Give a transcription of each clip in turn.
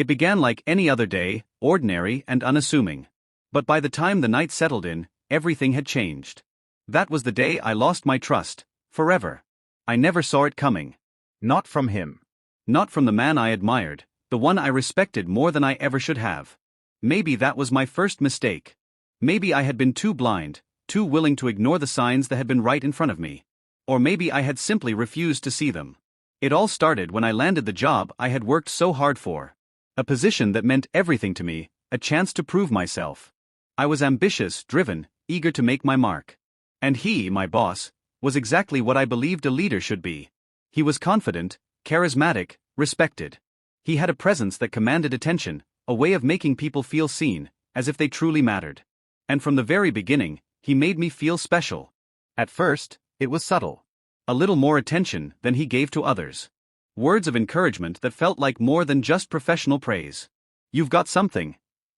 It began like any other day, ordinary and unassuming. But by the time the night settled in, everything had changed. That was the day I lost my trust, forever. I never saw it coming. Not from him. Not from the man I admired, the one I respected more than I ever should have. Maybe that was my first mistake. Maybe I had been too blind, too willing to ignore the signs that had been right in front of me. Or maybe I had simply refused to see them. It all started when I landed the job I had worked so hard for. A position that meant everything to me, a chance to prove myself. I was ambitious, driven, eager to make my mark. And he, my boss, was exactly what I believed a leader should be. He was confident, charismatic, respected. He had a presence that commanded attention, a way of making people feel seen, as if they truly mattered. And from the very beginning, he made me feel special. At first, it was subtle. A little more attention than he gave to others. Words of encouragement that felt like more than just professional praise. You've got something.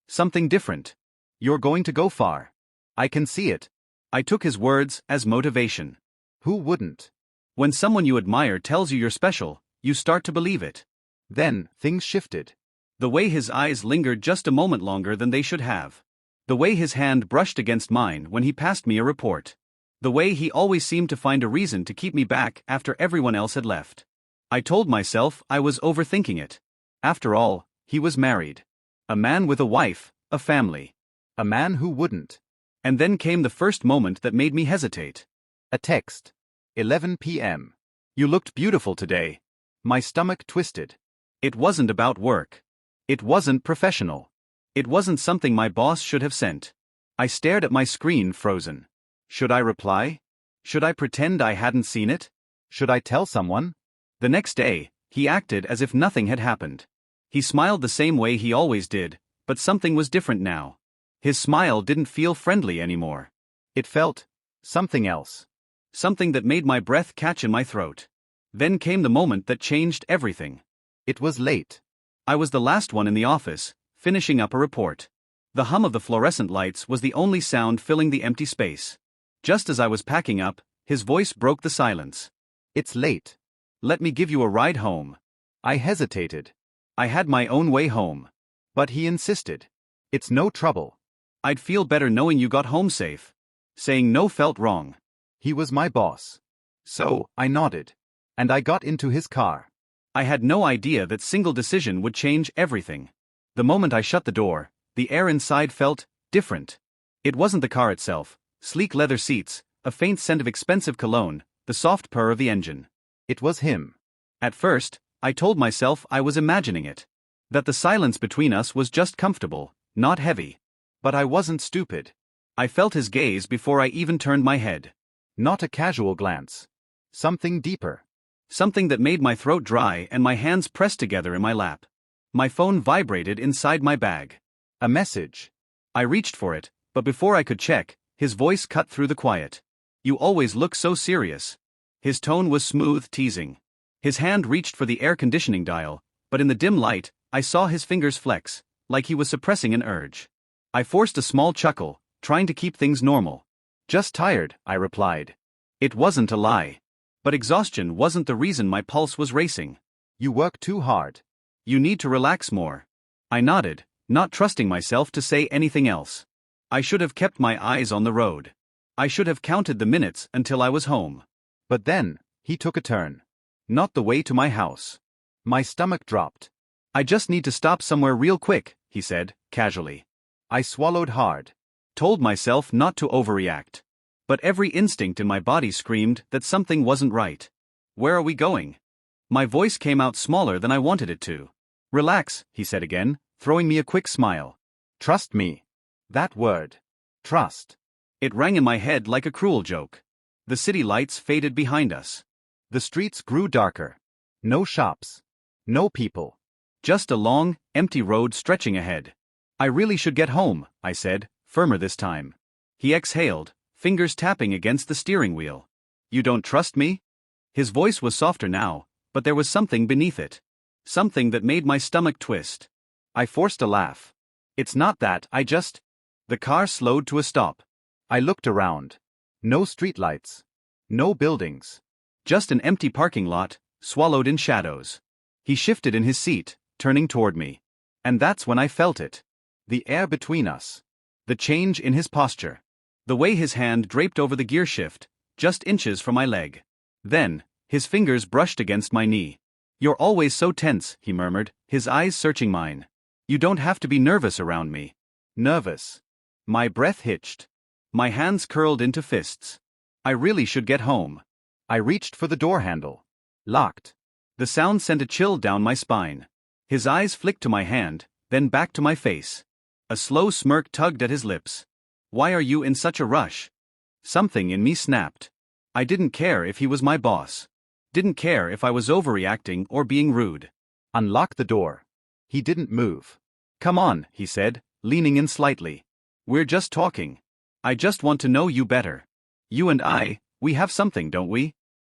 Something different. You're going to go far. I can see it. I took his words as motivation. Who wouldn't? When someone you admire tells you you're special, you start to believe it. Then, things shifted. The way his eyes lingered just a moment longer than they should have. The way his hand brushed against mine when he passed me a report. The way he always seemed to find a reason to keep me back after everyone else had left. I told myself I was overthinking it. After all, he was married. A man with a wife, a family. A man who wouldn't. And then came the first moment that made me hesitate. A text. 11 p.m. You looked beautiful today. My stomach twisted. It wasn't about work. It wasn't professional. It wasn't something my boss should have sent. I stared at my screen, frozen. Should I reply? Should I pretend I hadn't seen it? Should I tell someone? The next day, he acted as if nothing had happened. He smiled the same way he always did, but something was different now. His smile didn't feel friendly anymore. It felt something else. Something that made my breath catch in my throat. Then came the moment that changed everything. It was late. I was the last one in the office, finishing up a report. The hum of the fluorescent lights was the only sound filling the empty space. Just as I was packing up, his voice broke the silence. It's late. Let me give you a ride home. I hesitated. I had my own way home. But he insisted. It's no trouble. I'd feel better knowing you got home safe. Saying no felt wrong. He was my boss. So, I nodded. And I got into his car. I had no idea that single decision would change everything. The moment I shut the door, the air inside felt different. It wasn't the car itself, sleek leather seats, a faint scent of expensive cologne, the soft purr of the engine. It was him. At first, I told myself I was imagining it. That the silence between us was just comfortable, not heavy. But I wasn't stupid. I felt his gaze before I even turned my head. Not a casual glance. Something deeper. Something that made my throat dry and my hands pressed together in my lap. My phone vibrated inside my bag. A message. I reached for it, but before I could check, his voice cut through the quiet. You always look so serious. His tone was smooth, teasing. His hand reached for the air conditioning dial, but in the dim light, I saw his fingers flex, like he was suppressing an urge. I forced a small chuckle, trying to keep things normal. Just tired, I replied. It wasn't a lie. But exhaustion wasn't the reason my pulse was racing. You work too hard. You need to relax more. I nodded, not trusting myself to say anything else. I should have kept my eyes on the road. I should have counted the minutes until I was home. But then, he took a turn. Not the way to my house. My stomach dropped. I just need to stop somewhere real quick, he said, casually. I swallowed hard. Told myself not to overreact. But every instinct in my body screamed that something wasn't right. Where are we going? My voice came out smaller than I wanted it to. Relax, he said again, throwing me a quick smile. Trust me. That word. Trust. It rang in my head like a cruel joke. The city lights faded behind us. The streets grew darker. No shops. No people. Just a long, empty road stretching ahead. I really should get home, I said, firmer this time. He exhaled, fingers tapping against the steering wheel. You don't trust me? His voice was softer now, but there was something beneath it. Something that made my stomach twist. I forced a laugh. It's not that, I just... The car slowed to a stop. I looked around. No streetlights. No buildings. Just an empty parking lot, swallowed in shadows. He shifted in his seat, turning toward me. And that's when I felt it. The air between us. The change in his posture. The way his hand draped over the gear shift, just inches from my leg. Then, his fingers brushed against my knee. "You're always so tense," he murmured, his eyes searching mine. "You don't have to be nervous around me." Nervous. My breath hitched. My hands curled into fists. I really should get home. I reached for the door handle. Locked. The sound sent a chill down my spine. His eyes flicked to my hand, then back to my face. A slow smirk tugged at his lips. "Why are you in such a rush?" Something in me snapped. I didn't care if he was my boss. Didn't care if I was overreacting or being rude. Unlock the door. He didn't move. "Come on," he said, leaning in slightly. "We're just talking. I just want to know you better. You and I, we have something, don't we?"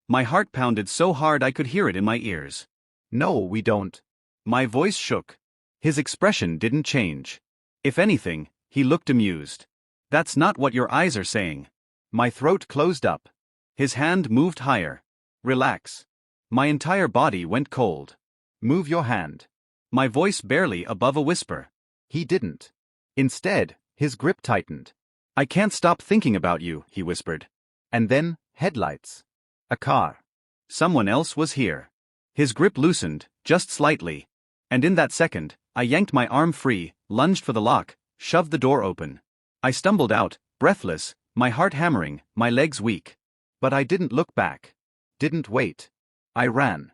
My heart pounded so hard I could hear it in my ears. "No, we don't." My voice shook. His expression didn't change. If anything, he looked amused. "That's not what your eyes are saying." My throat closed up. His hand moved higher. "Relax." My entire body went cold. "Move your hand." My voice barely above a whisper. He didn't. Instead, his grip tightened. "I can't stop thinking about you," he whispered. And then, headlights. A car. Someone else was here. His grip loosened, just slightly. And in that second, I yanked my arm free, lunged for the lock, shoved the door open. I stumbled out, breathless, my heart hammering, my legs weak. But I didn't look back. Didn't wait. I ran.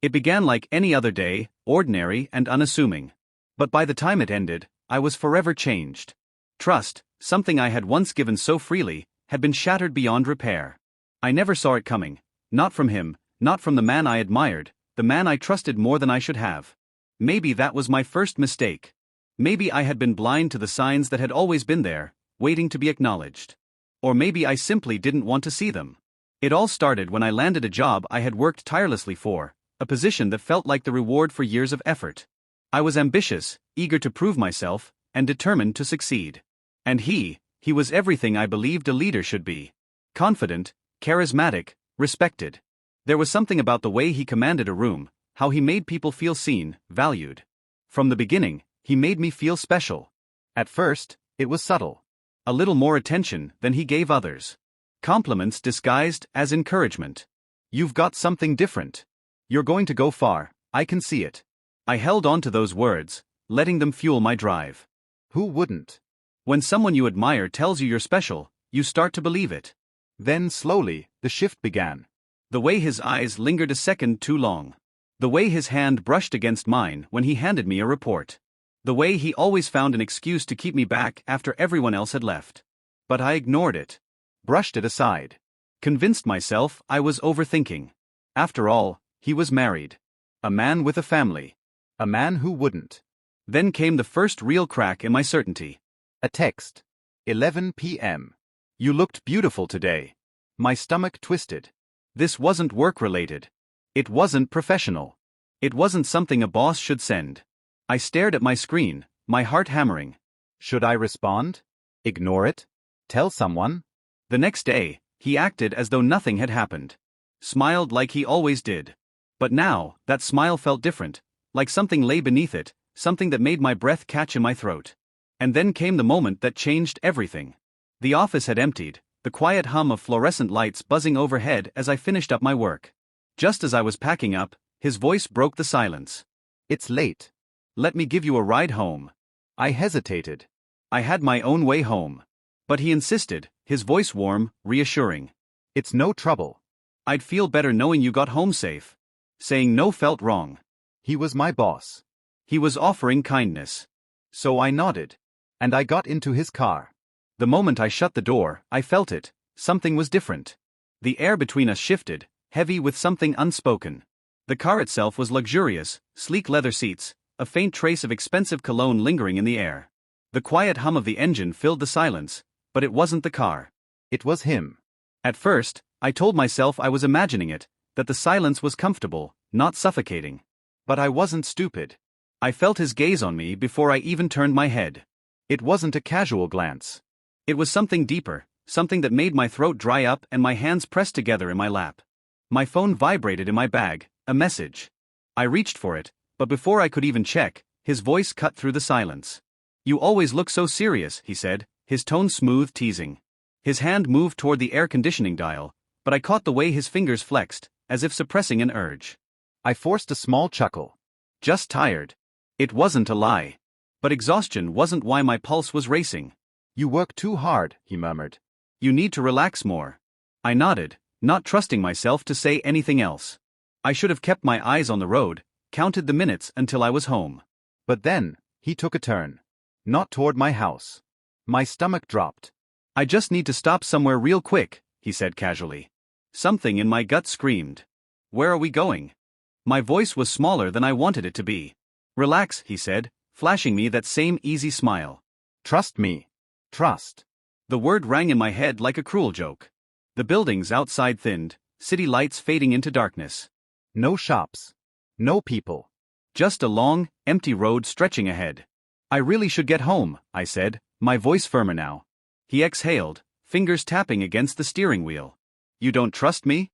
It began like any other day, ordinary and unassuming. But by the time it ended, I was forever changed. Trust, something I had once given so freely, had been shattered beyond repair. I never saw it coming. Not from him, not from the man I admired, the man I trusted more than I should have. Maybe that was my first mistake. Maybe I had been blind to the signs that had always been there, waiting to be acknowledged. Or maybe I simply didn't want to see them. It all started when I landed a job I had worked tirelessly for, a position that felt like the reward for years of effort. I was ambitious, eager to prove myself, and determined to succeed. And he was everything I believed a leader should be. Confident, charismatic, respected. There was something about the way he commanded a room, how he made people feel seen, valued. From the beginning, he made me feel special. At first, it was subtle. A little more attention than he gave others. Compliments disguised as encouragement. "You've got something different. You're going to go far, I can see it." I held on to those words, letting them fuel my drive. Who wouldn't? When someone you admire tells you you're special, you start to believe it. Then slowly, the shift began. The way his eyes lingered a second too long. The way his hand brushed against mine when he handed me a report. The way he always found an excuse to keep me back after everyone else had left. But I ignored it. Brushed it aside. Convinced myself I was overthinking. After all, he was married. A man with a family. A man who wouldn't. Then came the first real crack in my certainty. A text. 11 p.m. "You looked beautiful today." My stomach twisted. This wasn't work-related. It wasn't professional. It wasn't something a boss should send. I stared at my screen, my heart hammering. Should I respond? Ignore it? Tell someone? The next day, he acted as though nothing had happened. Smiled like he always did. But now, that smile felt different, like something lay beneath it, something that made my breath catch in my throat. And then came the moment that changed everything. The office had emptied, the quiet hum of fluorescent lights buzzing overhead as I finished up my work. Just as I was packing up, his voice broke the silence. "It's late. Let me give you a ride home." I hesitated. I had my own way home. But he insisted, his voice warm, reassuring. "It's no trouble." "I'd feel better knowing you got home safe." Saying no felt wrong. He was my boss. He was offering kindness. So I nodded. And I got into his car. The moment I shut the door, I felt it. Something was different. The air between us shifted, heavy with something unspoken. The car itself was luxurious, sleek leather seats, a faint trace of expensive cologne lingering in the air. The quiet hum of the engine filled the silence, but it wasn't the car. It was him. At first, I told myself I was imagining it, that the silence was comfortable, not suffocating. But I wasn't stupid. I felt his gaze on me before I even turned my head. It wasn't a casual glance. It was something deeper, something that made my throat dry up and my hands pressed together in my lap. My phone vibrated in my bag, a message. I reached for it, but before I could even check, His voice cut through the silence. You always look so serious, he said, his tone smooth, teasing. His hand moved toward the air conditioning dial, but I caught the way his fingers flexed, as if suppressing an urge. I forced a small chuckle. Just tired. It wasn't a lie. But exhaustion wasn't why my pulse was racing. You work too hard, he murmured. You need to relax more. I nodded, not trusting myself to say anything else. I should have kept my eyes on the road, counted the minutes until I was home. But then, he took a turn. Not toward my house. My stomach dropped. I just need to stop somewhere real quick, he said casually. Something in my gut screamed. Where are we going? My voice was smaller than I wanted it to be. Relax, he said, flashing me that same easy smile. Trust me. Trust. The word rang in my head like a cruel joke. The buildings outside thinned, city lights fading into darkness. No shops. No people. Just a long, empty road stretching ahead. I really should get home, I said, my voice firmer now. He exhaled, fingers tapping against the steering wheel. You don't trust me?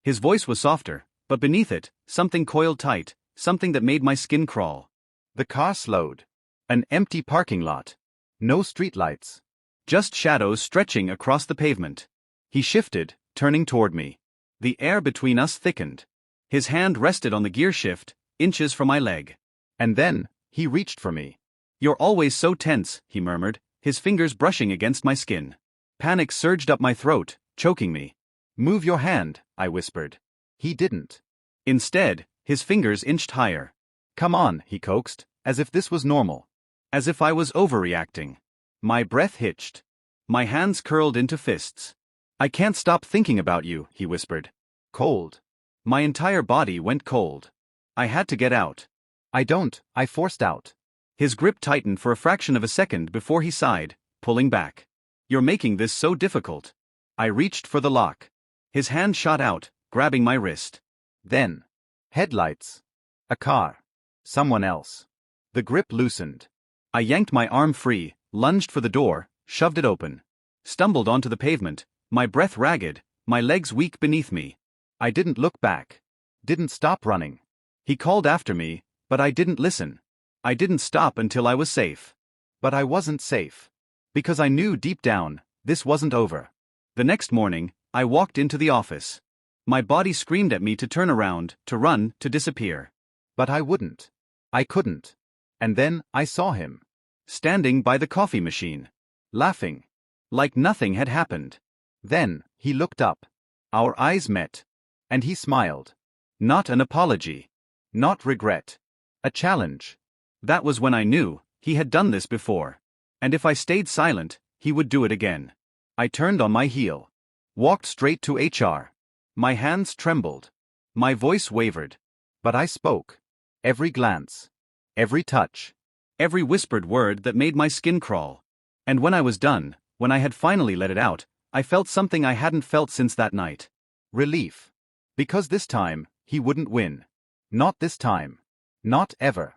His voice was softer, but beneath it, something coiled tight, something that made my skin crawl. The car slowed. An empty parking lot. No streetlights. Just shadows stretching across the pavement. He shifted, turning toward me. The air between us thickened. His hand rested on the gear shift, inches from my leg. And then, he reached for me. You're always so tense, he murmured, his fingers brushing against my skin. Panic surged up my throat, choking me. Move your hand, I whispered. He didn't. Instead, his fingers inched higher. Come on, he coaxed, as if this was normal. As if I was overreacting. My breath hitched. My hands curled into fists. I can't stop thinking about you, he whispered. Cold. My entire body went cold. I had to get out. I forced out. His grip tightened for a fraction of a second before he sighed, pulling back. You're making this so difficult. I reached for the lock. His hand shot out, grabbing my wrist. Then. Headlights. A car. Someone else. The grip loosened. I yanked my arm free, lunged for the door, shoved it open. Stumbled onto the pavement, my breath ragged, my legs weak beneath me. I didn't look back. Didn't stop running. He called after me, but I didn't listen. I didn't stop until I was safe. But I wasn't safe. Because I knew deep down, this wasn't over. The next morning, I walked into the office. My body screamed at me to turn around, to run, to disappear. But I wouldn't. I couldn't. And then, I saw him. Standing by the coffee machine. Laughing. Like nothing had happened. Then, he looked up. Our eyes met. And he smiled. Not an apology. Not regret. A challenge. That was when I knew, he had done this before. And if I stayed silent, he would do it again. I turned on my heel. Walked straight to HR. My hands trembled. My voice wavered. But I spoke. Every glance. Every touch. Every whispered word that made my skin crawl. And when I was done, when I had finally let it out, I felt something I hadn't felt since that night. Relief. Because this time, he wouldn't win. Not this time. Not ever.